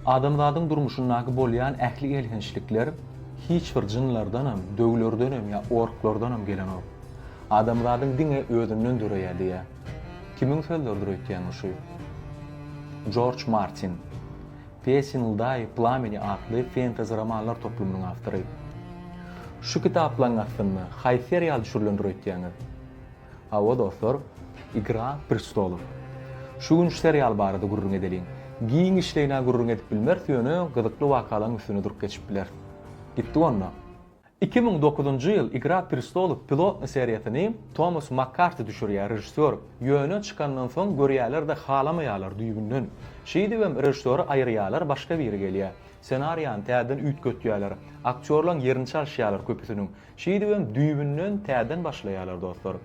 Adamzadyň durmuşyndaky bolýan ähli elhinçlikler hiç bir jynlardanam, döwlerdenam ya orklardanam gelen ok. Adamzadyň diňe özünden döreýär. Kimiň sözleridir öýtýän şu? George Martin. Pesinilday Plameni adly fantasy romanlar toplumynyň awtory. Şu kitaplaryň aslynda haý serial düşürilendir öýtýäňiz. Hawa dostlar, Igra Prestolov. Şu gün serial barada gurrun edeliň. Giň işleýine gurrun edip bilmer ýöne gyzykly wakalaryň üstüne durup geçip biler. Gitdi onda. 2009-njy ýyl Igra Prestolov pilot seriýasyny Thomas McCarthy düşürýär rejissor. Ýöne çykandan soň görýärler de halamaýarlar düýbünden. Şeýdi we rejissor aýyrýarlar, başga biri gelýär. Senariýany täzeden ütgötýärler. Aktyorlaryň ýerini çalşýarlar köpüsiniň. Şeýdi we düýbünden täzeden başlaýarlar dostlar.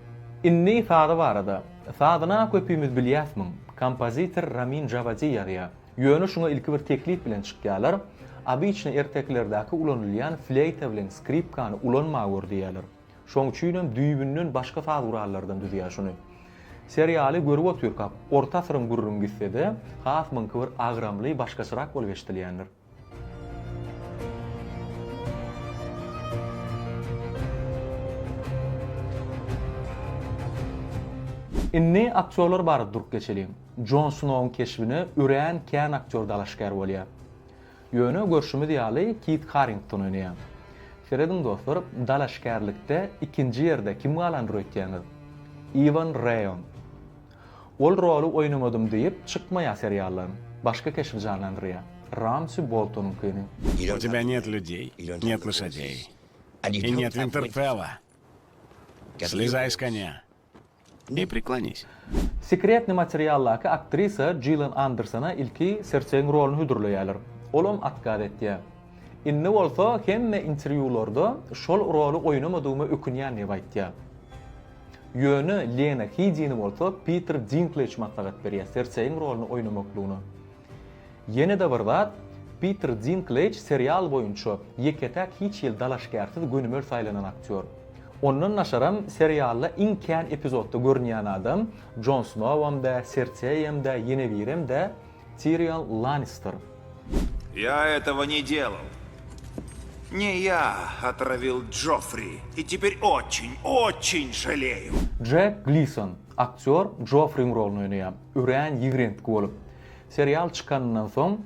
Inni fada barada. Fadyna köpümiz bilýärmiň. Kompozitor Ramin Javadi ýarýar. Ýöne şuňa ilki bir teklip bilen çykýarlar. Abiçne erteklerdäki ulanylýan fleyta bilen skripkany ulanma gördiýärler. Şoň üçin düýbünden başga fagurallardan düzýär şuny. Serialy görüp oturkap, orta sırym gurrun gitsede, hasmyn bir agramly başgaçyrak bolup eşdilýändir. Inni aktyorlar barada durup geçelim. Jon Snow'un keşfine üreyen kän aktyor dalaşkar bolýar. Ýöne görşümi diýaly Kit Harington oýnaýar. Şeredin dostlar, dalaşkarlykda ikinji ýerde kim galandyr öýtýäňiz? Ivan Rayon. Ol rolu oýnamadym diýip çykmaýar seriallaryn. Başga keşif janlandyrýar. Ramsey Bolton'un kyny. У тебя нет людей, нет лошадей и нет Винтерфелла. Слезай с коня и преклонись. Sekretni materiallaky aktrisa Gillian Anderson'a ilki serçeň rolunu hüdürleýärler. Olam atkar etdi. Inni bolsa hemme interwýularda şol rolu oýnamadygyma ökünýän diýip aýtdy. Ýöne Lena Headey'ni bolsa Peter Dinklage maslahat berýär serçeň rolunu oýnamaklygyna. Ýene-de bir zat Peter Dinklage serial boýunça ýeketäk hiç ýyl dalaşgarsyz gönümel saýlanan aktyor. Ondan naşaram serialda iň kän epizodda görünýän adam Jon Snow hem-de Cersei hem-de Yennefer hem-de Tyrion Lannister. Я этого не делал. Не я отравил Джоффри, и теперь очень жалею. Jack Gleeson, aktyor Joffrey'ň rolunu oýnaýar. Üren ýigrentik bolup. Serial çykandan soň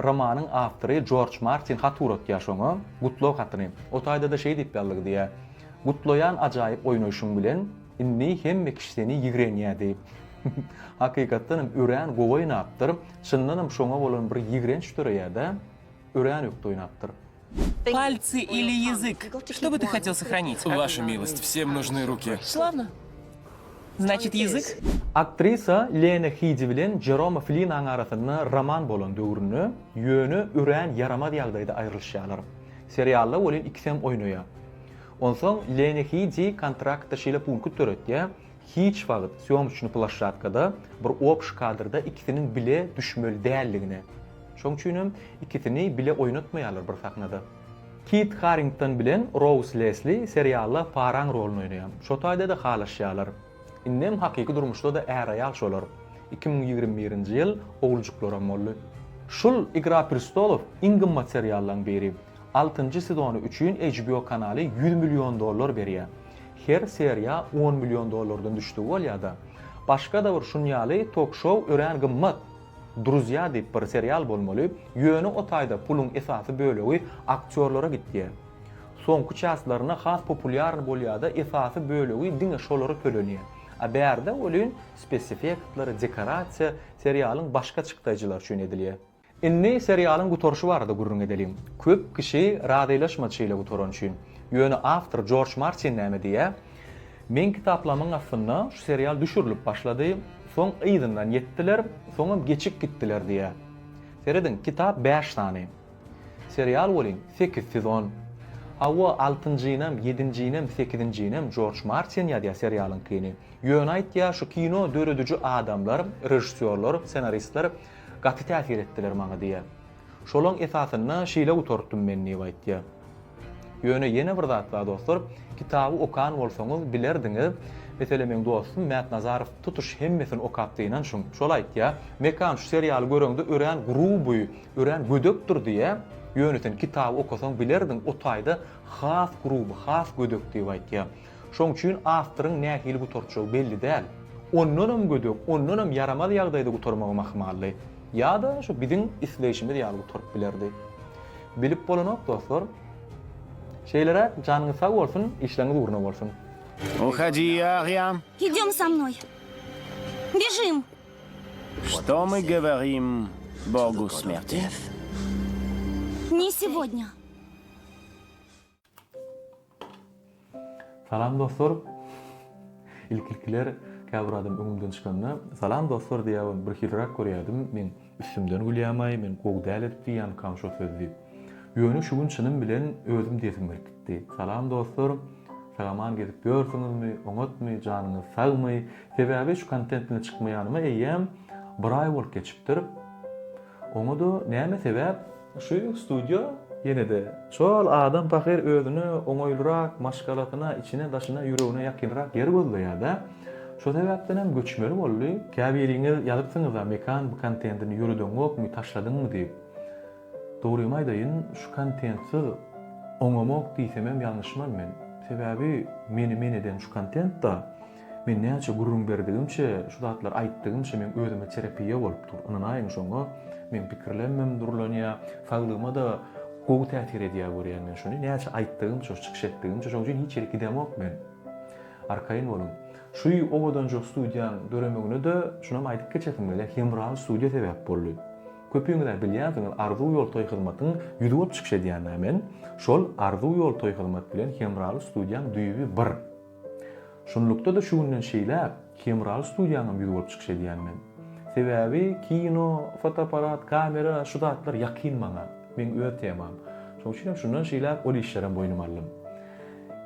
romanyň awtory George Martin haturat ýaşaňa gutlok hatyny. O taýda da şeý diýip ýalygy. Gutloyan ajaýyp oýnaşyň bilen inni hemme kişini ýigrenýärdi. Hakykatdan üren gowy oýnapdyr. Çyndanam şoňa bolan bir ýigrenç töreýärde. Üren ýokdy oýnapdyr. Пальцы или язык? Что бы ты хотел сохранить? Ваша милость, всем нужны руки. Славно. Значит, язык? Aktrisa Lena Headey bilen Jerome Flynn arasynda roman bolan döwrüni ýöne üren yaramaz ýagdaýda aýrylşýarlar. Serialda bolan ikisem oýnaýar. Onsoň Lena Headey kontraktda şeýle punkt töretdi. Hiç wagt syomçyny plaşatkada bir opş kadrda ikisiniň bile düşmeli dälligini. Şoň üçin ikisini bile oýnatmaýarlar bir sahnada. Kit Harington bilen Rose Leslie serialda Farang rolunu oýnaýar. Şo taýda da halaşýarlar. Innem hakyky durmuşda da äraýal şolar. 2021-nji ýyl oğuljuklara molly. Şul Igra Prestolov iň gymmat seriallaryň biri. 6-njy sezonu üçin HBO kanaly $100 milyon berýär. Her seriýa $10 milyon düşdi bolýar-da. Başga da bir şunýaly talk show ören gymmat Druzya diýip bir serial bolmaly. Ýöne o taýda pulun esasy bölegi aktyorlara gitdi. Soňky çaslaryna has populyar bolýar-da esasy bölegi diňe şolary tölenýär. Berde olun spesifikatları, dekorasiya serialın başka çykdyjylar üçin edilýär. Inni serialın gutorşy barada gurrun edelim. Köp kişi radylaşmaçyla gutoran üçin. Ýöne awtor George Martin näme diýär? Men kitaplamyň aslynda şu serial düşürilip başlady, soň ýyldyndan ýetdiler, soňam geçik gitdiler diýär. Seredin kitap 5 tane. Serial bolin 8 sezon. Awa 6-njyňam, 7-njyňam, 8-njyňam George Martin ýa-da serialyň kyny. Ýöne aýtdy şu kino döredüji adamlar, rejissyorlar, senaristler gaty täsir etdiler maňa diýär. Şolaň esasyna şeýle gutortdum men diýip aýtdy. Ýöne ýene bir zat bar dostlar, kitaby okan bolsaňyz bilerdiňiz, Mesele men dostum Mehmet Nazarov tutuş hemmesini okapdynan şun. Şol aýtdy. Mekan şu serialy görüňde ören grubu, ören gödöktür diýe ýöneten kitaby okusaň bilerdiň o taýda has grubu, has gödök diýip aýtdy. Şoň üçin awtoryň nähili bu torçagy belli däl. Onunam gödök, onunam yaramaz ýagdaýda gutarmagy mahmaly. Ya da şu biziň isleýişimiz ýaly gutarıp bilerdi. Bilip bolanok dostlar. Şeylere canınız sağ olsun, işleriniz uğruna olsun. Уходи, Ария. Идем со мной. Бежим. Что мы говорим Богу смерти? Не сегодня. Salam dostlar. İlkilkiler käbir adam öňümden çykanda salam dostlar diýýär bir hilrak görýärdim. Men üstümden gülýämay, men gowdal edip diýýän kam şo sözdi. Ýöne şu gün çynym bilen özüm diýesim geldi. Salam dostlar. Salaman gezip görsüňizmi, oňatmy, janyňyz sagmy, sebäbi şu kontentine çykmaýanyma eýem bir ay bolup geçipdir. Oňa da näme sebäp? Şu studio ýene-de şol adam pahyr özüni oňoýlyrak, maşgalatyna, içine daşyna, ýüregine ýakynrak yer gözleýär-de. Şo sebäpden hem göçmeli boldy. Käbiriňiz ýazypsyňyz, mekan bu kontentini ýürüdüňokmy, taşladyňmy diýip. Dogrymy aýdaýyn, şu kontentsi oňamak diýsem hem ýalňyşman men. Sebäbi meni eden şu kontent da men näçe gurrun berdigimçe, şu zatlar aýtdygymçe men özüme terapiýa bolup dur. Onuň aýyň şoňa men pikirlenmem durlanýa, saglygyma da gowy täsir edýär görýän men şunu näçe aýtdygymçe, çykyş etdigimçe şoň üçin hiç ýere gidemok men. Arkaýyn bolun. Şu owadan jo studiýan döremegine de şunam aýdyp geçesim gelýär. Hemral studiýa sebäp boldy. Köpüňizler bilýärsiňiz, Arzu ýol toý hyzmatynyň ýüzü bolup çykyş edýän men. Şol Arzu ýol toý hyzmat bilen Hemral studiýam düýbi bir. Şunlukda da şu günden şeýler Hemral studiýanyň ýüzü bolup çykyş edýän men. Sebäbi kino, fotoaparat, kamera şu zatlar ýakyn maňa. Men öýetmem. Şoň üçin şundan şeýler ol işlerem boýnum aldym.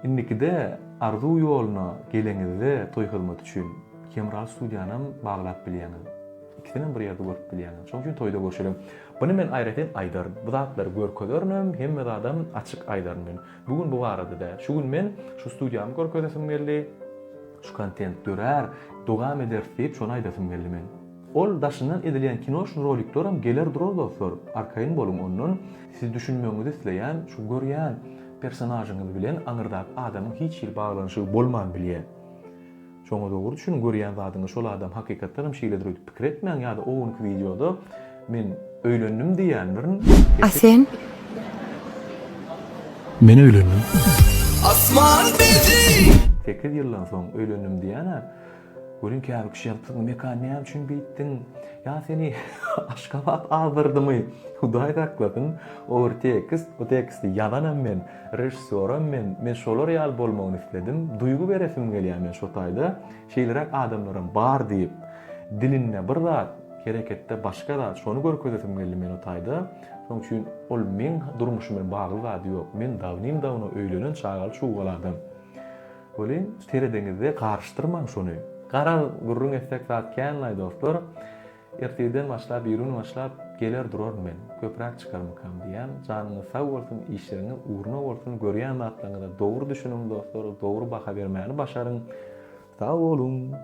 Indikide Arzu ýolyna geleňizde toý hyzmat üçin Hemral studiýanyň baglap bilýäňiz. İkisinin bir ýerde görüp bilýäňiz. Şoň üçin toýda görüşelim. Bunu men aýratyn aýdarym. Bu zatlar görkezörnüm, hemme adam açyk aýdarym men. Bugün bu barada da şu gün men şu studiýamy görkezesim geldi. Şu kontent dörer, dogam eder diýip şonu aýdasym geldi men. Ol daşyndan edilen kino şu roliklerim geler durar dostlar. Arkaýyn bolun ondan siz düşünmeňizi isleýän, şu görýän personažyňyz bilen aňyrdak adamyň hiç ýyl baglanyşy bolman bilýär. Şoňa dogry düşün görýän zadyňy şol adam hakykatdan şeýledir öýtüp pikir etmeň ýa-da oňky videoda men öýlendim diýenlerin. A sen? Men öýlendim. Asman bizi! 8 ýyldan soň öýlendim diýenler. Görün käbir kişi ýapdyň, mekan näme üçin beýtdiň? Ya seni Aşgabat aldyrdymy? Hudaý takladyn. O teksti ýazanam men, rejissöram men şolar ýal bolmagyny isledim. Duýgu beresim gelýär men şo taýda. Şeýlerak adamlarym bar diýip diline bir zat, hereketde başga zat şonu görkezesim geldi men o taýda. Şoň üçin ol men durmuşymyň bagly zady ýok. Men dawna öýlenen çagaly şu boladym. Bolin teredengizde garşdyrmaň şonu. Garal gurrun etsek zat kenlay dostlar. Erteden başlap, ýürün başlap geler durar men. Köprak çykarmykam diýen. Janyňyz sag bolsun, işleriňiz uğruna bolsun, görýän zatlaryňyza dogry düşünüň dostlar, dogry baha bermäni başaryň. Sag bolun.